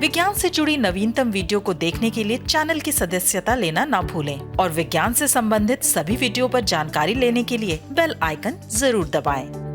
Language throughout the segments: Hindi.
विज्ञान से जुड़ी नवीनतम वीडियो को देखने के लिए चैनल की सदस्यता लेना ना भूलें और विज्ञान से संबंधित सभी वीडियो पर जानकारी लेने के लिए बेल आइकन जरूर दबाएं।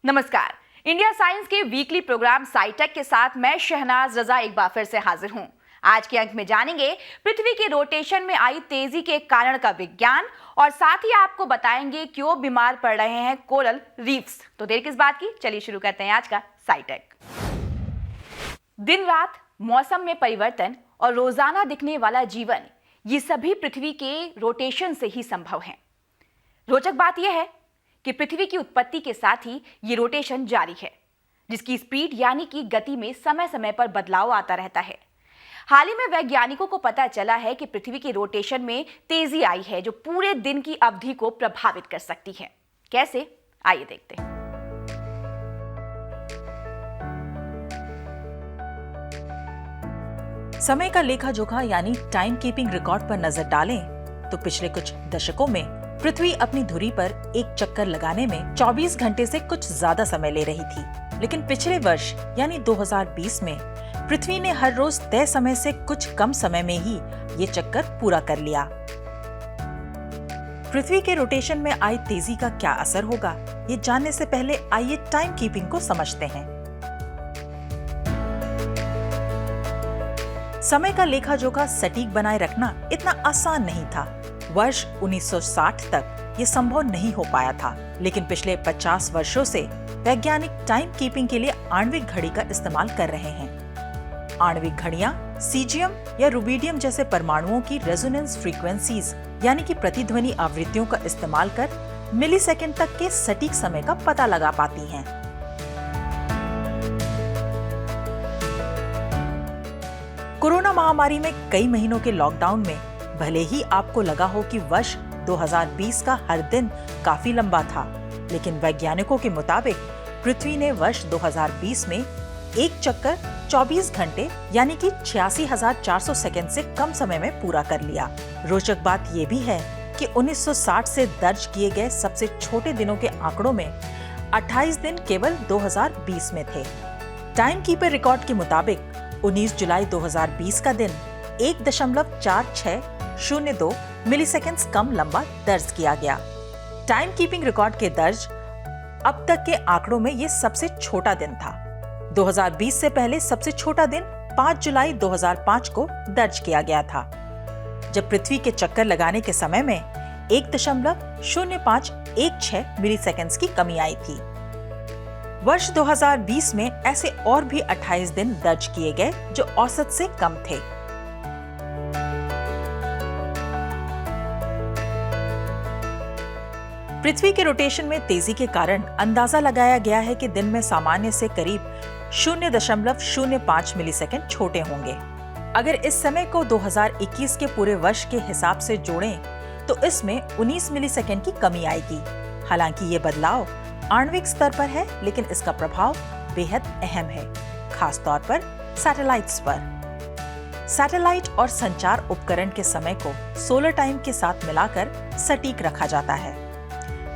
नमस्कार। इंडिया साइंस के वीकली प्रोग्राम साइटेक के साथ मैं शहनाज रजा एक बार फिर से हाजिर हूं। आज के अंक में जानेंगे पृथ्वी के रोटेशन में आई तेजी के कारण का विज्ञान और साथ ही आपको बताएंगे क्यों बीमार पड़ रहे हैं कोरल रीफ्स। तो देर किस बात की, चलिए शुरू करते हैं आज का साइटेक। दिन रात, मौसम में परिवर्तन और रोजाना दिखने वाला जीवन, ये सभी पृथ्वी के रोटेशन से ही संभव है। रोचक बात यह है कि पृथ्वी की उत्पत्ति के साथ ही ये रोटेशन जारी है, जिसकी स्पीड यानी कि गति में समय समय पर बदलाव आता रहता है। हाल ही में वैज्ञानिकों को पता चला है कि पृथ्वी के रोटेशन में तेजी आई है, जो पूरे दिन की अवधि को प्रभावित कर सकती है। कैसे, आइए देखते हैं। समय का लेखा जोखा यानी टाइम कीपिंग रिकॉर्ड पर नजर डालें तो पिछले कुछ दशकों में पृथ्वी अपनी धुरी पर एक चक्कर लगाने में 24 घंटे से कुछ ज्यादा समय ले रही थी, लेकिन पिछले वर्ष यानी 2020 में पृथ्वी ने हर रोज तय समय से कुछ कम समय में ही ये चक्कर पूरा कर लिया। पृथ्वी के रोटेशन में आई तेजी का क्या असर होगा, ये जानने से पहले आइए टाइम कीपिंग को समझते हैं। समय का लेखा जोखा सटीक बनाए रखना इतना आसान नहीं था। वर्ष 1960 तक ये संभव नहीं हो पाया था, लेकिन पिछले 50 वर्षों से वैज्ञानिक टाइम कीपिंग के लिए आणविक घड़ी का इस्तेमाल कर रहे हैं। आणविक घड़ियां सीजियम या रुबिडियम जैसे परमाणुओं की रेजोनेंस फ्रीक्वेंसीज यानी कि प्रतिध्वनि आवृत्तियों का इस्तेमाल कर मिलीसेकंड तक के सटीक समय का पता लगा पाती हैं। कोरोना महामारी में कई महीनों के लॉकडाउन में भले ही आपको लगा हो कि वर्ष 2020 का हर दिन काफी लंबा था, लेकिन वैज्ञानिकों के मुताबिक पृथ्वी ने वर्ष 2020 में एक चक्कर 24 घंटे यानी कि 86,400 सेकंड से कम समय में पूरा कर लिया। रोचक बात ये भी है कि 1960 से दर्ज किए गए सबसे छोटे दिनों के आंकड़ों में 28 दिन केवल 2020 में थे। टाइम कीपर रिकॉर्ड के मुताबिक 19 जुलाई 2020 का दिन 1.4602 मिलीसेकंड्स कम लंबा दर्ज किया गया। टाइम कीपिंग रिकॉर्ड के दर्ज अब तक के आंकड़ों में ये सबसे छोटा दिन था। 2020 से पहले सबसे छोटा दिन 5 जुलाई 2005 को दर्ज किया गया था, जब पृथ्वी के चक्कर लगाने के समय में 1.0516 मिलीसेकंड्स की कमी आई थी। वर्ष 2020 में ऐसे और भी 28 दिन दर्ज किए गए जो औसत से कम थे। पृथ्वी के रोटेशन में तेजी के कारण अंदाजा लगाया गया है कि दिन में सामान्य से करीब 0.05 मिलीसेकंड छोटे होंगे। अगर इस समय को 2021 के पूरे वर्ष के हिसाब से जोड़ें तो इसमें 19 मिलीसेकंड की कमी आएगी। हालांकि ये बदलाव आणविक स्तर पर है, लेकिन इसका प्रभाव बेहद अहम है, खास तौर पर सैटेलाइट्स पर। सैटेलाइट और संचार उपकरण के समय को सोलर टाइम के साथ मिलाकर सटीक रखा जाता है,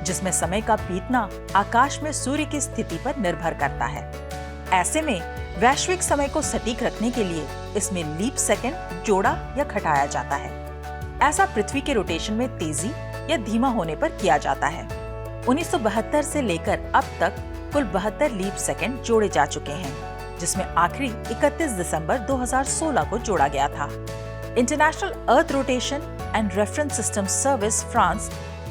जिसमें समय का बीतना आकाश में सूर्य की स्थिति पर निर्भर करता है। ऐसे में वैश्विक समय को सटीक रखने के लिए इसमें लीप सेकंड जोड़ा या घटाया जाता है। ऐसा पृथ्वी के रोटेशन में तेजी या धीमा होने पर किया जाता है। 1972 से लेकर अब तक कुल 72 लीप सेकंड जोड़े जा चुके हैं, जिसमें आखिरी 31 दिसंबर 2016 को जोड़ा गया था। International earth rotation and reference system service France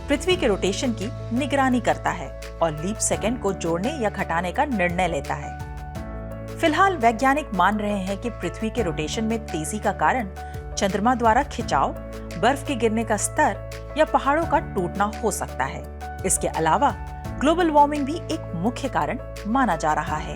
पृथ्वी के रोटेशन की निगरानी करता है और लीप सेकंड को जोड़ने या घटाने का निर्णय लेता है। फिलहाल वैज्ञानिक मान रहे हैं कि पृथ्वी के रोटेशन में तेजी का कारण चंद्रमा द्वारा खिंचाव, बर्फ के गिरने का स्तर या पहाड़ों का टूटना हो सकता है। इसके अलावा ग्लोबल वार्मिंग भी एक मुख्य कारण माना जा रहा है।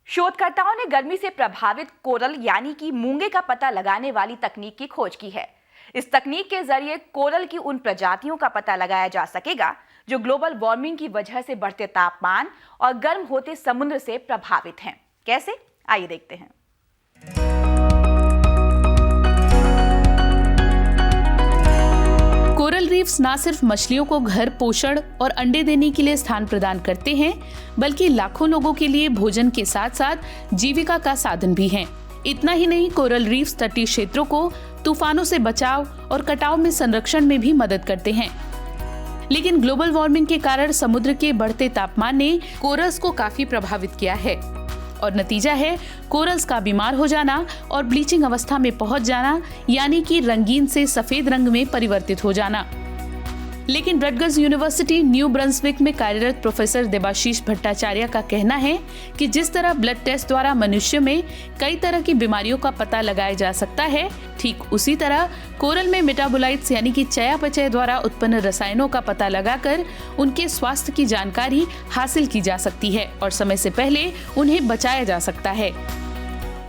शोधकर्ताओं ने गर्मी से प्रभावित कोरल यानी कि मूंगे का पता लगाने वाली तकनीक की खोज की है। इस तकनीक के जरिए कोरल की उन प्रजातियों का पता लगाया जा सकेगा जो ग्लोबल वार्मिंग की वजह से बढ़ते तापमान और गर्म होते समुद्र से प्रभावित हैं। कैसे? आइए देखते हैं। कोरल रीफ्स न सिर्फ मछलियों को घर, पोषण और अंडे देने के लिए स्थान प्रदान करते हैं, बल्कि लाखों लोगों के लिए भोजन के साथ साथ जीविका का साधन भी हैं। इतना ही नहीं, कोरल रीफ्स तटीय क्षेत्रों को तूफानों से बचाव और कटाव में संरक्षण में भी मदद करते हैं। लेकिन ग्लोबल वार्मिंग के कारण समुद्र के बढ़ते तापमान ने कोरल्स को काफी प्रभावित किया है और नतीजा है कोरल्स का बीमार हो जाना और ब्लीचिंग अवस्था में पहुंच जाना, यानी कि रंगीन से सफेद रंग में परिवर्तित हो जाना। लेकिन रटगर्स यूनिवर्सिटी न्यू ब्रंसविक में कार्यरत प्रोफेसर देबाशीष भट्टाचार्य का कहना है कि जिस तरह ब्लड टेस्ट द्वारा मनुष्य में कई तरह की बीमारियों का पता लगाया जा सकता है, ठीक उसी तरह कोरल में मेटाबोलाइट्स यानी कि चयापचय द्वारा उत्पन्न रसायनों का पता लगाकर उनके स्वास्थ्य की जानकारी हासिल की जा सकती है और समय से पहले उन्हें बचाया जा सकता है।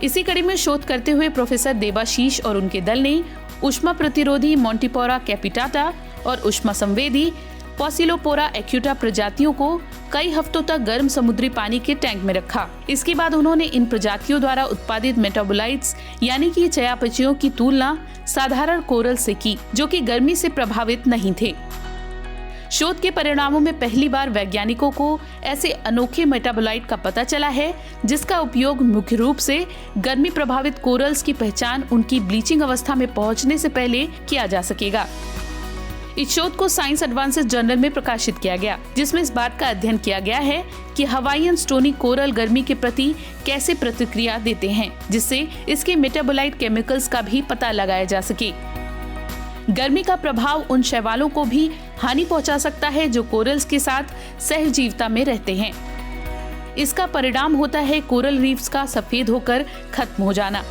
इसी कड़ी में शोध करते हुए प्रोफेसर देबाशीष और उनके दल ने ऊष्मा प्रतिरोधी मॉन्टिपोरा कैपिटाटा और ऊष्मा संवेदी पॉसिलोपोरा एक्यूटा प्रजातियों को कई हफ्तों तक गर्म समुद्री पानी के टैंक में रखा। इसके बाद उन्होंने इन प्रजातियों द्वारा उत्पादित मेटाबोलाइट्स यानी कि चयापचयों की तुलना साधारण कोरल से की, जो कि गर्मी से प्रभावित नहीं थे। शोध के परिणामों में पहली बार वैज्ञानिकों को ऐसे अनोखे मेटाबोलाइट का पता चला है जिसका उपयोग मुख्य रूप से गर्मी प्रभावित कोरल्स की पहचान उनकी ब्लीचिंग अवस्था में पहुंचने से पहले किया जा सकेगा। इस शोध को साइंस एडवांसेस जर्नल में प्रकाशित किया गया, जिसमें इस बात का अध्ययन किया गया है कि हवाईयन स्टोनी कोरल गर्मी के प्रति कैसे प्रतिक्रिया देते हैं, जिससे इसके मेटाबोलाइट केमिकल्स का भी पता लगाया जा सके। गर्मी का प्रभाव उन शैवालों को भी हानि पहुंचा सकता है जो कोरल्स के साथ सहजीविता में रहते हैं। इसका परिणाम होता है कोरल रीफ्स का सफेद होकर खत्म हो जाना।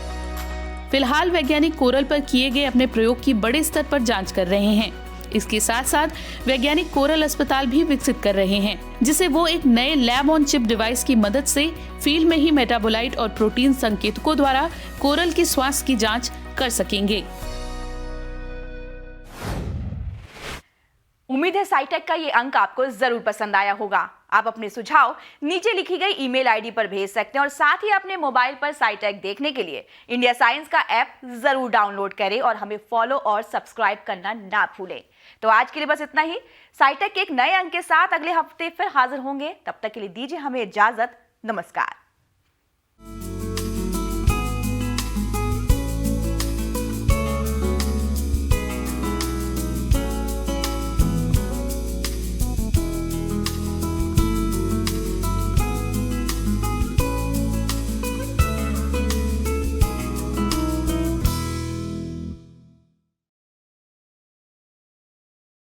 फिलहाल वैज्ञानिक कोरल पर किए गए अपने प्रयोग की बड़े स्तर पर जांच कर रहे हैं। इसके साथ साथ वैज्ञानिक कोरल अस्पताल भी विकसित कर रहे हैं, जिसे वो एक नए लैब ऑन चिप डिवाइस की मदद से फील्ड में ही मेटाबोलाइट और प्रोटीन संकेतकों द्वारा कोरल के स्वास्थ्य की जांच कर सकेंगे। उम्मीद है साइटेक का ये अंक आपको जरूर पसंद आया होगा। आप अपने सुझाव नीचे लिखी गई ईमेल आईडी पर भेज सकते हैं और साथ ही अपने मोबाइल पर साइटेक देखने के लिए इंडिया साइंस का ऐप जरूर डाउनलोड करें और हमें फॉलो और सब्सक्राइब करना ना भूलें। तो आज के लिए बस इतना ही। साइटेक के एक नए अंक के साथ अगले हफ्ते फिर हाजिर होंगे। तब तक के लिए दीजिए हमें इजाजत। नमस्कार।